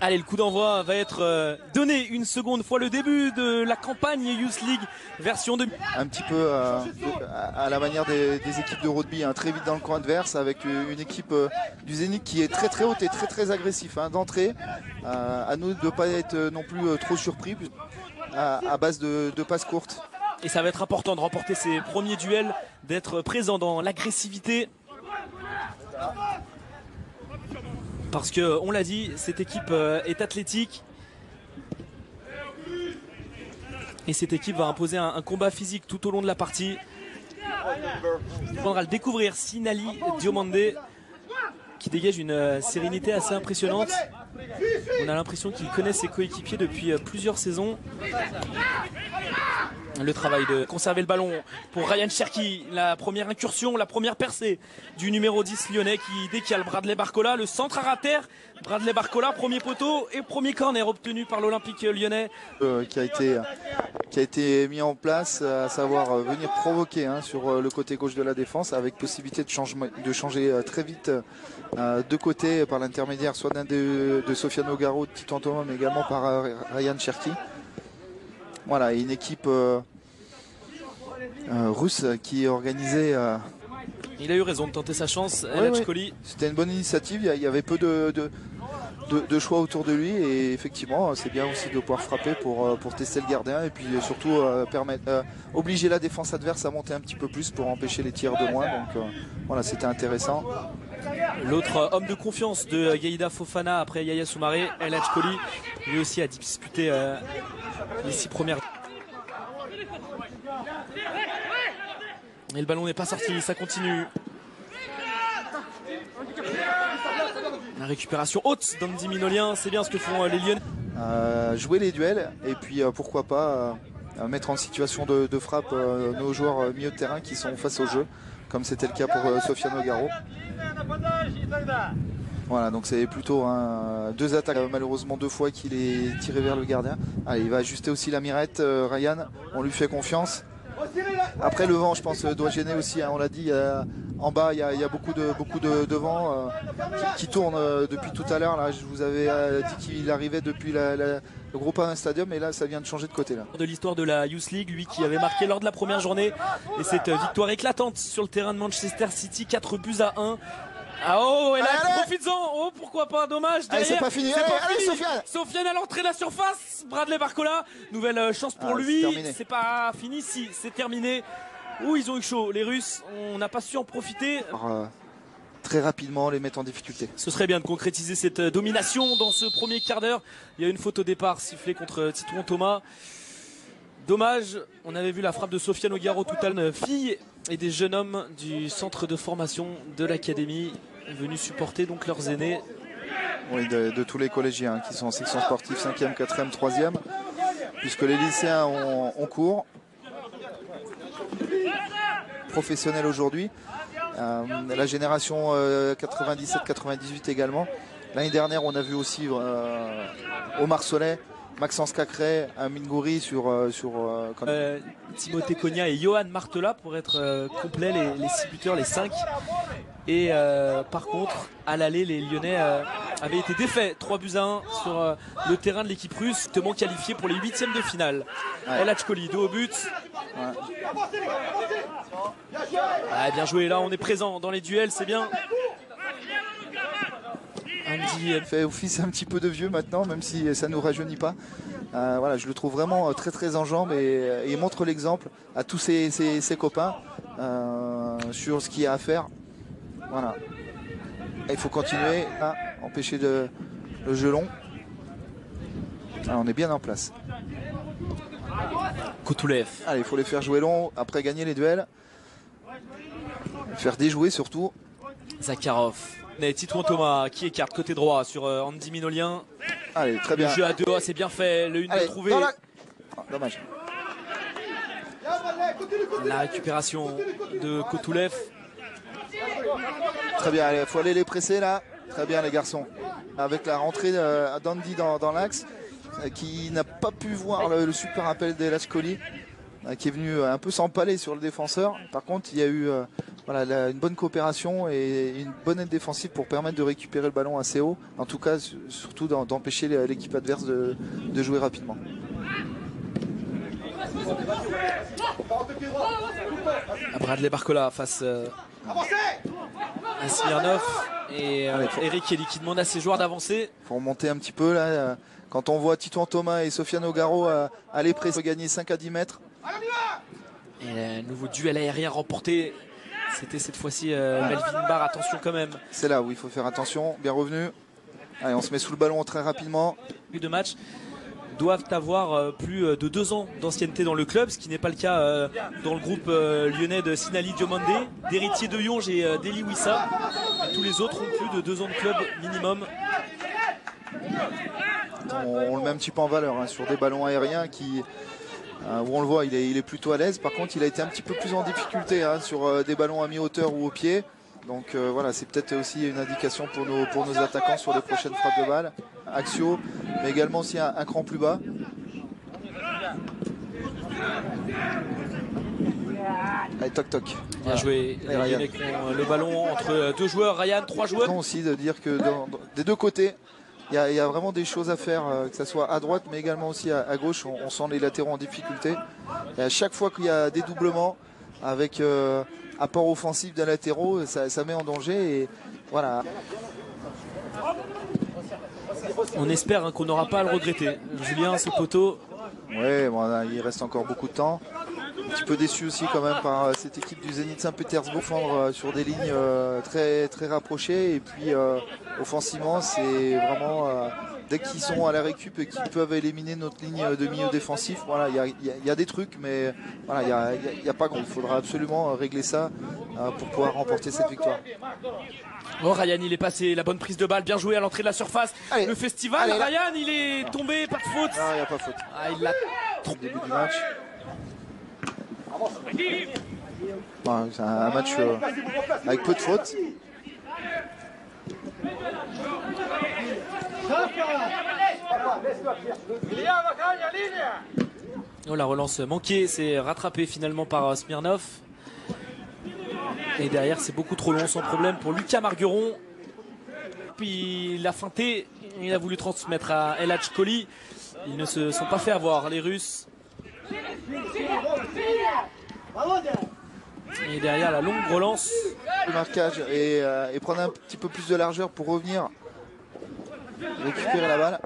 Allez, le coup d'envoi va être donné une seconde fois, le début de la campagne Youth League version 2. Un petit peu à la manière des équipes de rugby, hein, très vite dans le camp adverse, avec une équipe du Zénith qui est très haute et très agressif hein, d'entrée. À nous de ne pas être non plus trop surpris à base de passes courtes. Et ça va être important de remporter ses premiers duels, d'être présent dans l'agressivité. Parce que, on l'a dit, cette équipe est athlétique. Et cette équipe va imposer un combat physique tout au long de la partie. On faudra le découvrir, Sinali Diomandé, qui dégage une sérénité assez impressionnante. On a l'impression qu'il connaît ses coéquipiers depuis plusieurs saisons. Le travail de conserver le ballon pour Ryan Cherki, la première incursion, la première percée du numéro 10 lyonnais qui décale Bradley Barcola, le centre à terre. Bradley Barcola, premier poteau et premier corner obtenu par l'Olympique lyonnais. Qui a été mis en place, à savoir venir provoquer hein, sur le côté gauche de la défense avec possibilité de changer très vite de côté par l'intermédiaire soit de Sofiane Ogaro, de Titouan Thomas, mais également par Ryan Cherki. Voilà, une équipe russe qui est organisée. Il a eu raison de tenter sa chance, oui. C'était une bonne initiative, il y avait peu de choix autour de lui et effectivement c'est bien aussi de pouvoir frapper pour tester le gardien et puis surtout obliger la défense adverse à monter un petit peu plus pour empêcher les tirs de loin. Donc voilà, c'était intéressant. L'autre homme de confiance de Gaïda Fofana après Yaya Soumaré, El Hadj, lui aussi a disputé les 6 premières. Et le ballon n'est pas sorti, ça continue. La récupération haute d'Andy Minolien, c'est bien ce que font les Lyonnais. Jouer les duels et puis pourquoi pas mettre en situation de frappe nos joueurs milieu de terrain qui sont face au jeu, comme c'était le cas pour Sofiane Ogaro. Voilà, donc c'est plutôt deux attaques, malheureusement 2 fois qu'il est tiré vers le gardien. Allez, il va ajuster aussi la mirette, Ryan, on lui fait confiance. Après le vent, je pense, doit gêner aussi, hein, on l'a dit, en bas il y a beaucoup de vent qui tourne depuis tout à l'heure. Là, je vous avais dit qu'il arrivait depuis le Groupama Stadium et là ça vient de changer de côté. Là. De l'histoire de la Youth League, lui qui avait marqué lors de la première journée et cette victoire éclatante sur le terrain de Manchester City, 4-1. Ah oh, et là, profites-en. Oh, pourquoi pas, dommage. Derrière, c'est pas fini. Allez, Sofiane. Sofiane à l'entrée de la surface. Bradley Barcola, nouvelle chance pour lui. C'est pas fini, si, c'est terminé. Ouh, ils ont eu chaud, les Russes. On n'a pas su en profiter. Très rapidement, les mettre en difficulté. Ce serait bien de concrétiser cette domination dans ce premier quart d'heure. Il y a une faute au départ sifflée contre Titouan Thomas. Dommage, on avait vu la frappe de Sofiane Ogaro tout à l'heure. Filles et des jeunes hommes du centre de formation de l'académie venus supporter donc leurs aînés. Oui, de tous les collégiens qui sont en section sportive 5e, 4e, 3e, puisque les lycéens ont cours. Professionnels aujourd'hui. La génération 97-98 également. L'année dernière, on a vu aussi Omar Solet, Maxence Cacré, Amin Goury sur Timothée Cogna et Johan Martela pour être complets, les 6 buteurs, les 5. Et par contre, à l'aller, les Lyonnais avaient été défaits 3-1 sur le terrain de l'équipe russe, justement qualifiée pour les 8e de finale. Ouais. El Hadj, 2 au but. Ouais. Ah, bien joué, là on est présent dans les duels, c'est bien. Andy fait office un petit peu de vieux maintenant, même si ça ne nous rajeunit pas. Voilà, je le trouve vraiment très en jambes et il montre l'exemple à tous ses copains sur ce qu'il y a à faire. Voilà. Et il faut continuer à empêcher le jeu long. Alors, on est bien en place. Kotoulev. Allez, il faut les faire jouer long, après gagner les duels. Faire déjouer surtout. Zakharov. Titouan Thomas qui écarte côté droit sur Andy Minolien. Allez, très bien. Le jeu à 2A, c'est bien fait. Le 1 de trouvé. Oh, dommage. La récupération de Kotoulev. Très bien, il faut aller les presser là. Très bien les garçons. Avec la rentrée d'Andy dans l'axe, qui n'a pas pu voir le super appel d'El Hadj, qui est venu un peu s'empaler sur le défenseur. Par contre, il y a eu voilà, une bonne coopération et une bonne aide défensive pour permettre de récupérer le ballon assez haut. En tout cas, surtout d'empêcher l'équipe adverse de jouer rapidement. Bradley Barcola face à Smirnov et Eric Kelly qui demande à ses joueurs d'avancer. Il faut remonter un petit peu là. Quand on voit Titouan Thomas et Sofiane Ogaro aller presser, gagner 5 à 10 mètres. Et un nouveau duel aérien remporté. C'était cette fois-ci Melvin Barr. Attention quand même. C'est là où il faut faire attention. Bien revenu. Allez, on se met sous le ballon très rapidement. Les deux matchs doivent avoir plus de 2 ans d'ancienneté dans le club, ce qui n'est pas le cas dans le groupe lyonnais de Sinali Diomandé, d'Héritier de Yonge et d'Eli Wissa. Tous les autres ont plus de 2 ans de club minimum. On le met un petit peu en valeur hein, sur des ballons aériens où on le voit, il est plutôt à l'aise. Par contre, il a été un petit peu plus en difficulté hein, sur des ballons à mi-hauteur ou au pied. Donc voilà, c'est peut-être aussi une indication pour nos attaquants sur les prochaines frappes de balle. Axio, mais également aussi un cran plus bas. Allez, toc toc. Bien joué. Le ballon entre 2 joueurs, Ryan, 3 joueurs. Non aussi de dire que des deux côtés, il y a vraiment des choses à faire, que ce soit à droite mais également aussi à gauche. On sent les latéraux en difficulté. Et à chaque fois qu'il y a des doublements avec apport offensif des latéraux, ça met en danger. Et voilà. On espère hein, qu'on n'aura pas à le regretter. Julien, ce poteau. Ouais, bon, là, il reste encore beaucoup de temps. Un petit peu déçu aussi quand même par cette équipe du Zénith Saint-Pétersbourg, défendre sur des lignes très, très rapprochées. Et puis offensivement, c'est vraiment dès qu'ils sont à la récup et qu'ils peuvent éliminer notre ligne de milieu défensif, voilà, il y a des trucs, mais voilà, il n'y a pas grand. Il faudra absolument régler ça pour pouvoir remporter cette victoire. Oh, Ryan, il est passé, la bonne prise de balle, bien joué à l'entrée de la surface. Allez, le festival, allez, Ryan, il est tombé, pas de faute. Non, il n'y a pas faute. Il l'a Au début du match. Bon, c'est un match avec peu de fautes. Oh, la relance manquée, c'est rattrapé finalement par Smirnov. Et derrière, c'est beaucoup trop long, sans problème pour Lucas Margueron. Puis il a feinté, il a voulu transmettre à El Hadj Koli. Ils ne se sont pas fait avoir, les Russes. Et derrière, la longue relance. Le marquage et prendre un petit peu plus de largeur pour revenir récupérer la balle.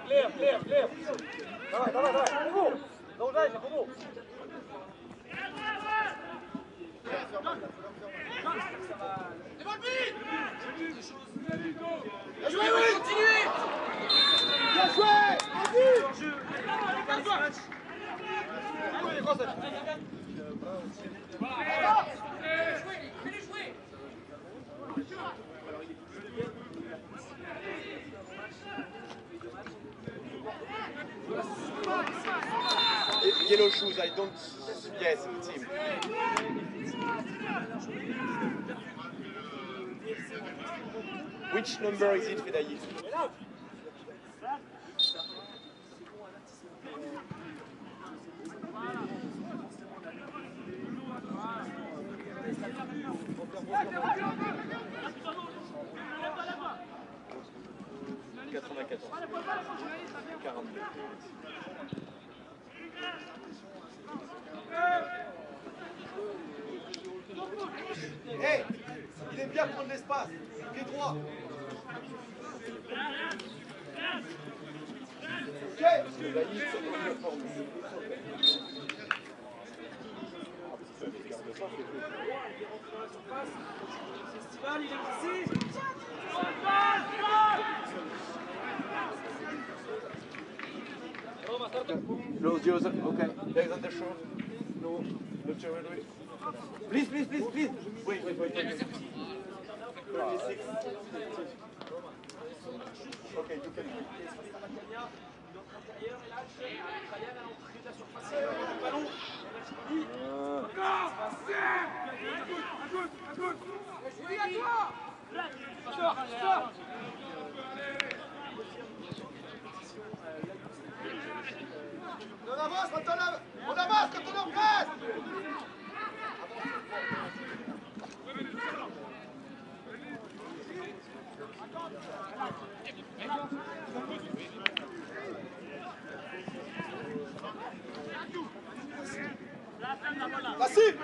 Clear. Давай. Продолжай, Кубу. Bien joué, oui. Continuez. Bien joué. Yellow shoes, I don't. Yes, team. Which number is it, Fedayi? Hey, il aime bien prendre l'espace. Pied droit. Ok. Festival, il est ici. Close yours. Okay. Legs on the shore. No. Look your way. Please. Wait. 36. Okay, you can. On avance maintenant, on avance quand on est en presse. Facile.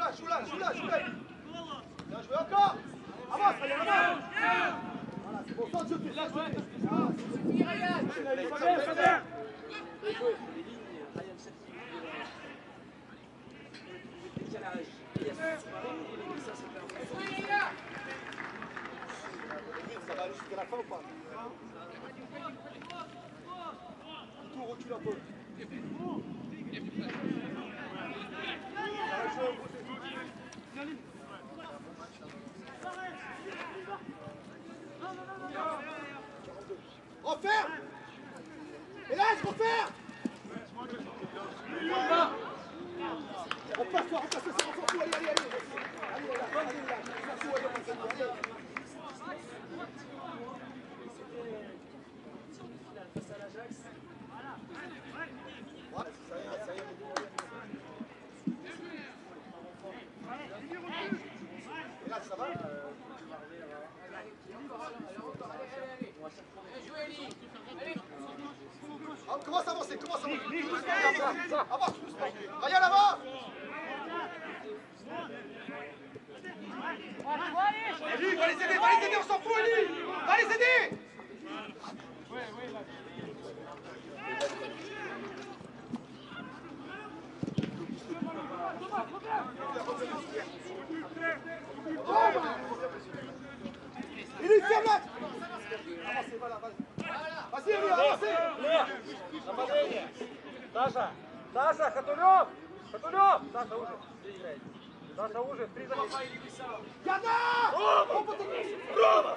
Joue-la. Bien joué encore. Avance, Ryan, avance. Voilà, c'est bon, sans sauter. Ça va aller jusqu'à la fin ou pas? Tout recule un peu. Refaire. Et là, je refaire. On passe, c'est bon, on s'en fout, allez. Et là, ça va? Commence à avancer, avance tout doucement. Ryan, avance. Eli, va les aider, on s'en fout, Eli. Va les aider. Eli, ferme-la. Avancez, voilà. Vas-y, Eli, avancez. Саша, Хатунов! Саша уже, где играет? Саша уже, в 3 за 1. Garda! Рома!